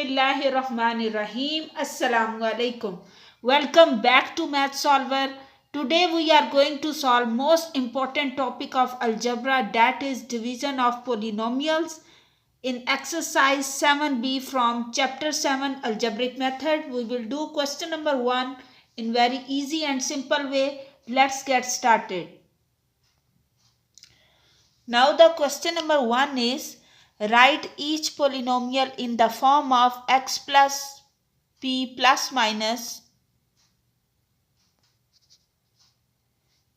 Bismillahirrahmanirrahim. Assalamu alaikum. Welcome back to Math Solver. Today we are going to solve most important topic of algebra, that is division of polynomials. In exercise 7b from chapter 7 algebraic method, we will do question number 1 in very easy and simple way. Let's get started. Now the question number 1 is, write each polynomial in the form of x plus p plus minus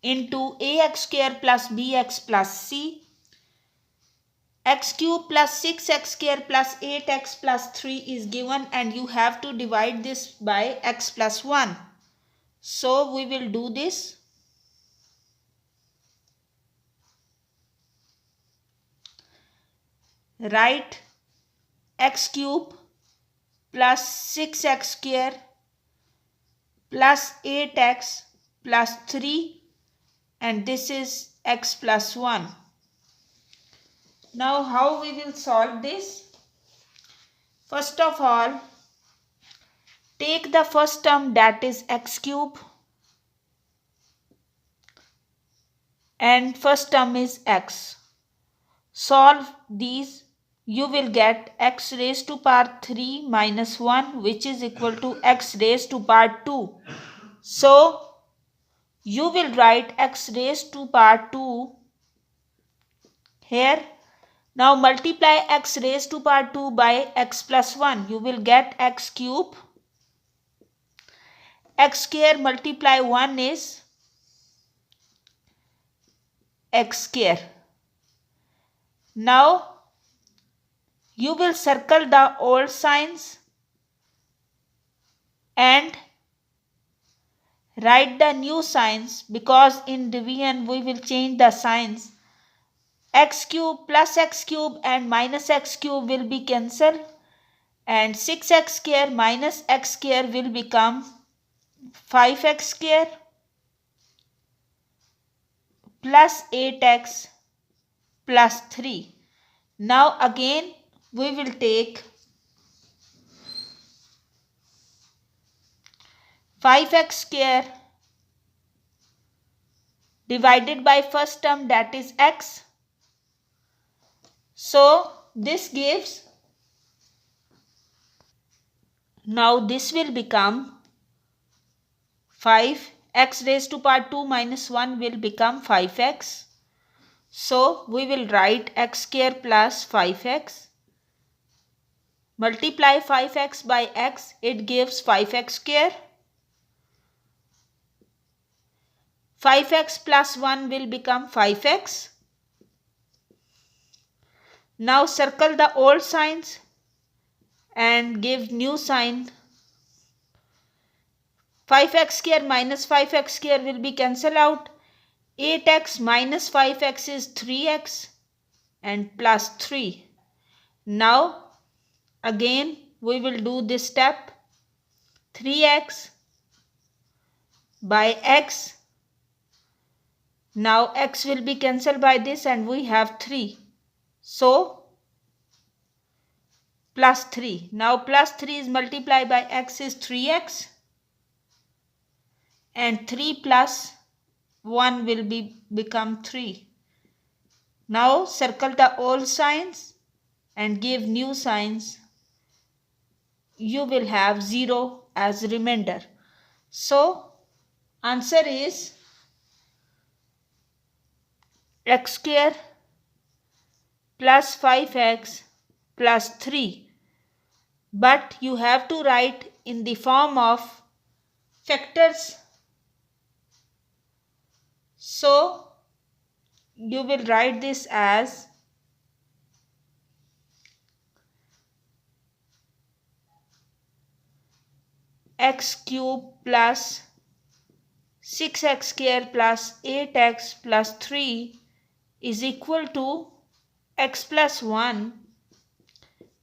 into ax square plus bx plus c, x cube plus 6x square plus 8x plus 3 is given and you have to divide this by x plus 1. So we will do this. Write x cube plus 6x square plus 8x plus 3 and this is x plus 1. Now how we will solve this? First of all, take the first term, that is x cube, and first term is x. Solve these. You will get x raised to power 3 minus 1, which is equal to x raised to power 2. So you will write x raised to power 2 here. Now multiply x raised to power 2 by x plus 1. You will get x cube. X square multiply 1 is x square. Now you will circle the old signs and write the new signs, because in division we will change the signs. X cube plus x cube and minus x cube will be cancelled and 6x square minus x square will become 5x square plus 8x plus 3. Now again we will take 5x square divided by first term, that is x. So this gives, now this will become 5, x raised to power 2 minus 1 will become 5x. So we will write x square plus 5x. Multiply 5x by x, it gives 5x square. 5x plus 1 will become 5x. Now circle the old signs and give new sign. 5x square minus 5x square will be cancelled out. 8x minus 5x is 3x and plus 3. Now again we will do this step. 3x by x. Now x will be cancelled by this and we have 3. So plus 3. Now plus 3 is multiplied by x is 3x and 3 plus 1 will become 3. Now circle the old signs and give new signs. You will have 0 as remainder. So answer is x square plus 5x plus 3. But you have to write in the form of factors. So you will write this as x cube plus 6x square plus 8x plus 3 is equal to x plus 1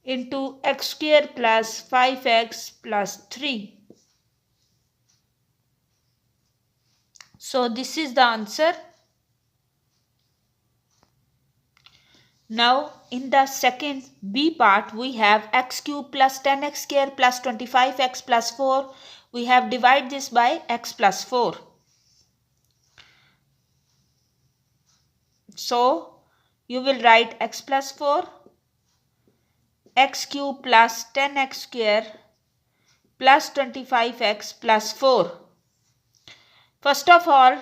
into x square plus 5x plus 3. So this is the answer. Now in the second B part we have x cube plus 10x square plus 25x plus 4. We have divided this by x plus 4. So you will write x plus 4, x cube plus 10x square plus 25x plus 4. First of all,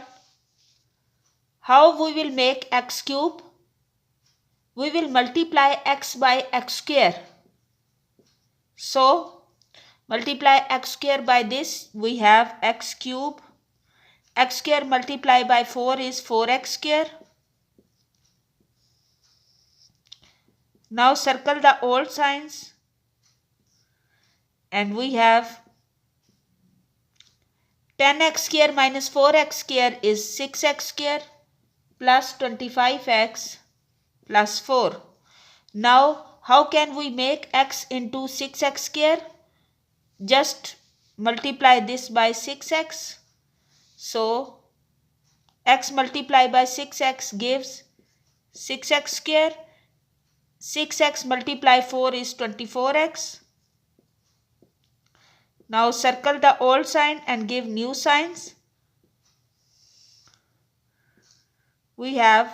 how we will make x cube? We will multiply x by x square. So multiply x square by this, we have x cube. X square multiplied by 4 is 4x square. Now circle the old signs and we have 10x square minus 4x square is 6x square plus 25x plus 4. Now how can we make x into 6x square? Just multiply this by 6x. So x multiplied by 6x gives 6x square. 6x multiplied 4 is 24x. Now circle the old sign and give new signs. We have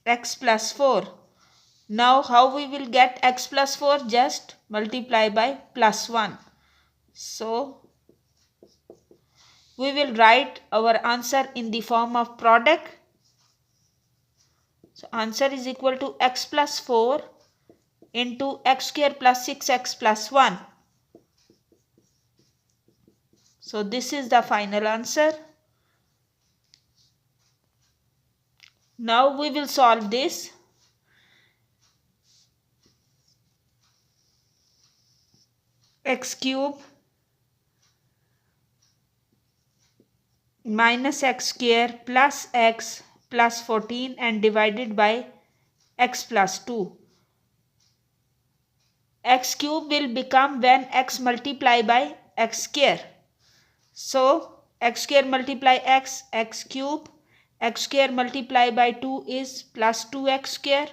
x plus 4. Now how we will get x plus 4? Just multiply by plus 1. So we will write our answer in the form of product. So answer is equal to x plus 4 into x square plus 6x plus 1. So this is the final answer. Now we will solve this. X cube minus x square plus x plus 14 and divided by x plus 2. X cube will become when x multiplied by x square. So x square multiply x, x cube. X square multiplied by 2 is plus 2x square.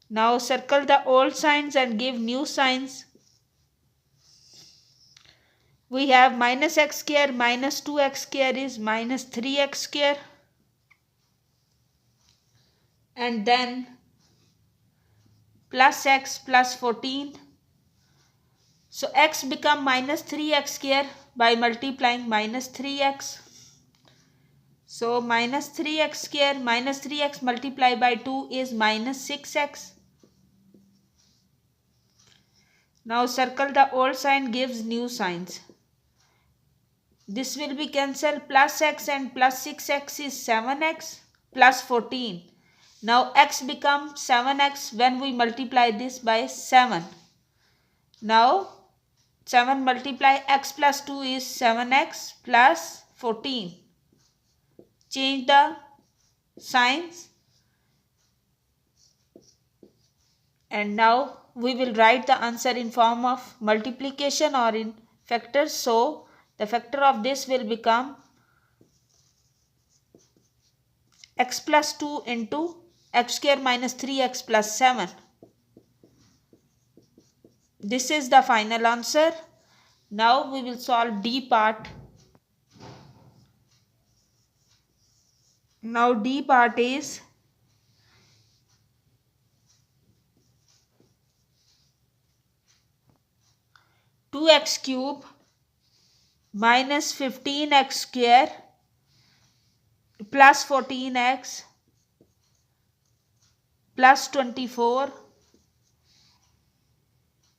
Now circle the old signs and give new signs. We have minus x square minus 2x square is minus 3x square. And then plus x plus 14. So x become minus 3x square by multiplying minus 3x. So minus 3x square minus 3x multiplied by 2 is minus 6x. Now circle the old sign gives new signs. This will be cancelled. Plus x and plus 6x is 7x plus 14. Now x becomes 7x when we multiply this by 7. Now 7 multiply x plus 2 is 7x plus 14. Change the signs. And now we will write the answer in form of multiplication or in factors. So the factor of this will become x plus 2 into x square minus 3x plus 7. This is the final answer. Now we will solve D part. Now D part is two x cube minus 15x square plus 14x plus 24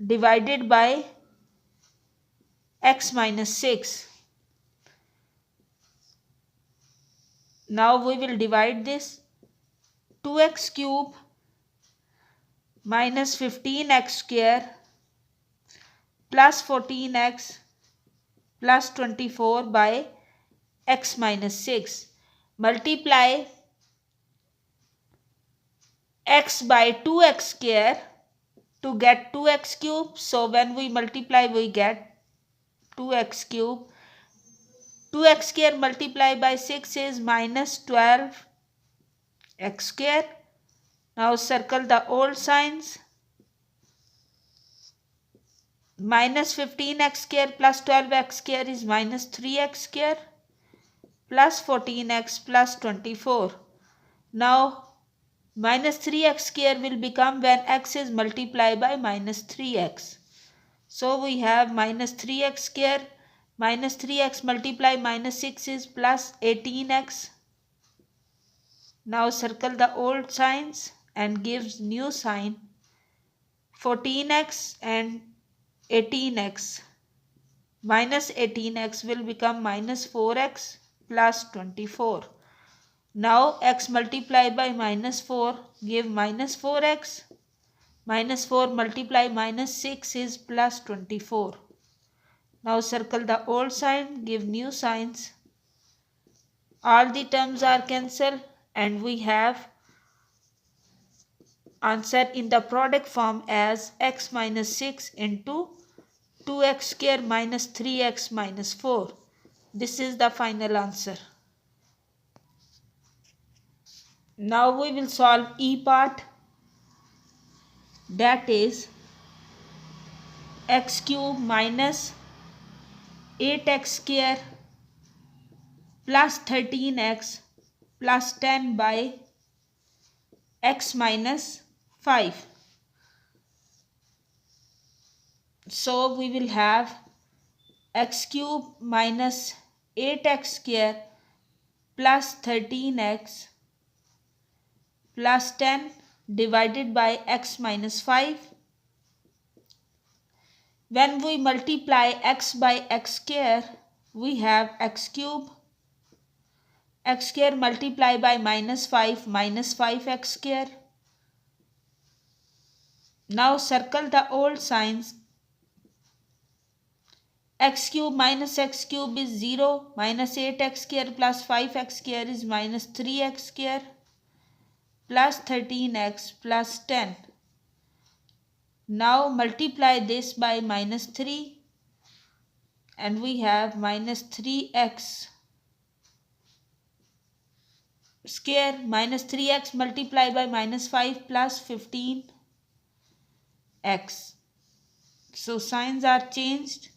divided by x minus 6. Now we will divide this. 2x cube minus 15x square plus 14x plus 24 by x minus 6. Multiply x by 2x square to get 2x cube. So when we multiply we get 2x cube. 2x square multiplied by 6 is minus 12x square Now circle the old signs. Minus 15x square plus 12x square is minus 3x square plus 14x plus 24. Now minus 3x square will become when x is multiplied by minus 3x. So we have minus 3x square minus 3x multiplied minus 6 is plus 18x. Now circle the old signs and gives new sign 14x and 18x. Minus 18x will become minus 4x plus 24. Now x multiplied by minus 4 give minus 4x. Minus 4 multiplied minus 6 is plus 24. Now circle the old sign, give new signs. All the terms are cancelled and we have answer in the product form as x minus 6 into 2x square minus 3x minus 4. This is the final answer. Now we will solve E part, that is x cube minus 8x square plus 13x plus 10 by x minus 5. So we will have x cube minus 8x square plus 13x plus 10 divided by x minus 5. When we multiply x by x square, we have x cube, x square multiplied by minus 5x square. Now circle the old signs. X cube minus x cube is 0, minus 8x square plus 5x square is minus 3x square plus 13x plus 10. Now multiply this by minus 3 and we have minus 3x square minus 3x multiplied by minus 5 plus 15x. So signs are changed.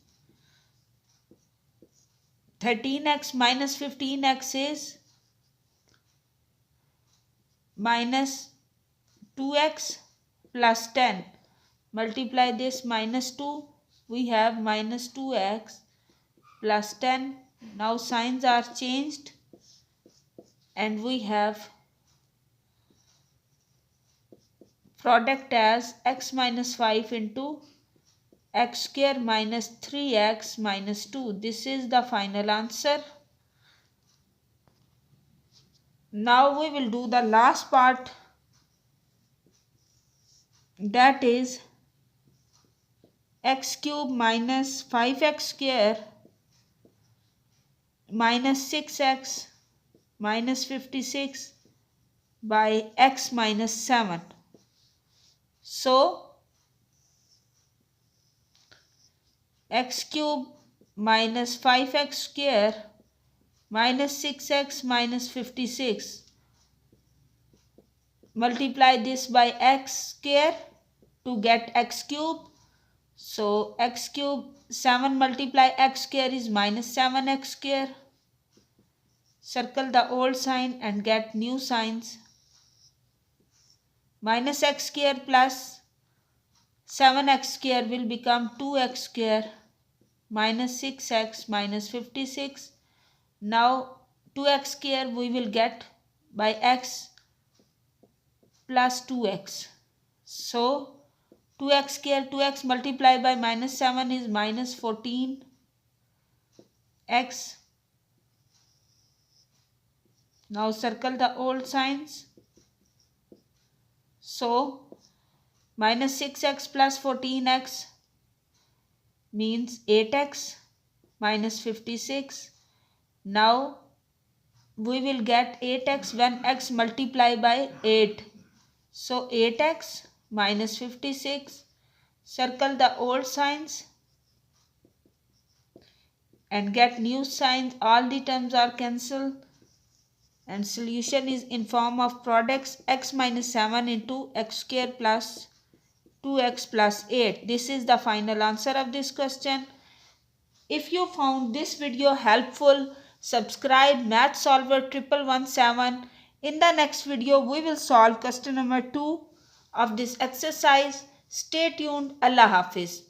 13x minus 15x is minus 2x plus 10. Multiply this minus 2. We have minus 2x plus 10. Now signs are changed and we have product as x minus 5 into x square minus 3x minus 2. This is the final answer. Now we will do the last part, that is x cube minus 5x square minus 6x minus 56 by x minus 7. So x cube minus 5x square minus 6x minus 56. Multiply this by x square to get x cube. So x cube 7 multiply x square is minus 7x square. Circle the old sign and get new signs. Minus x square plus 7x square will become 2x square minus 6x minus 56. Now 2x square we will get by x plus 2x. So 2x square 2x multiplied by minus 7 is minus 14x. Now circle the old signs. So minus 6x plus 14x means 8x minus 56. Now we will get 8x when x multiply by 8. So 8x minus 56. Circle the old signs and get new signs. All the terms are cancelled. and solution is in form of products x minus 7 into x square plus 2x plus 8. This is the final answer of this question. If you found this video helpful, subscribe Math Solver 1117. In the next video, we will solve question number 2 of this exercise. Stay tuned. Allah Hafiz.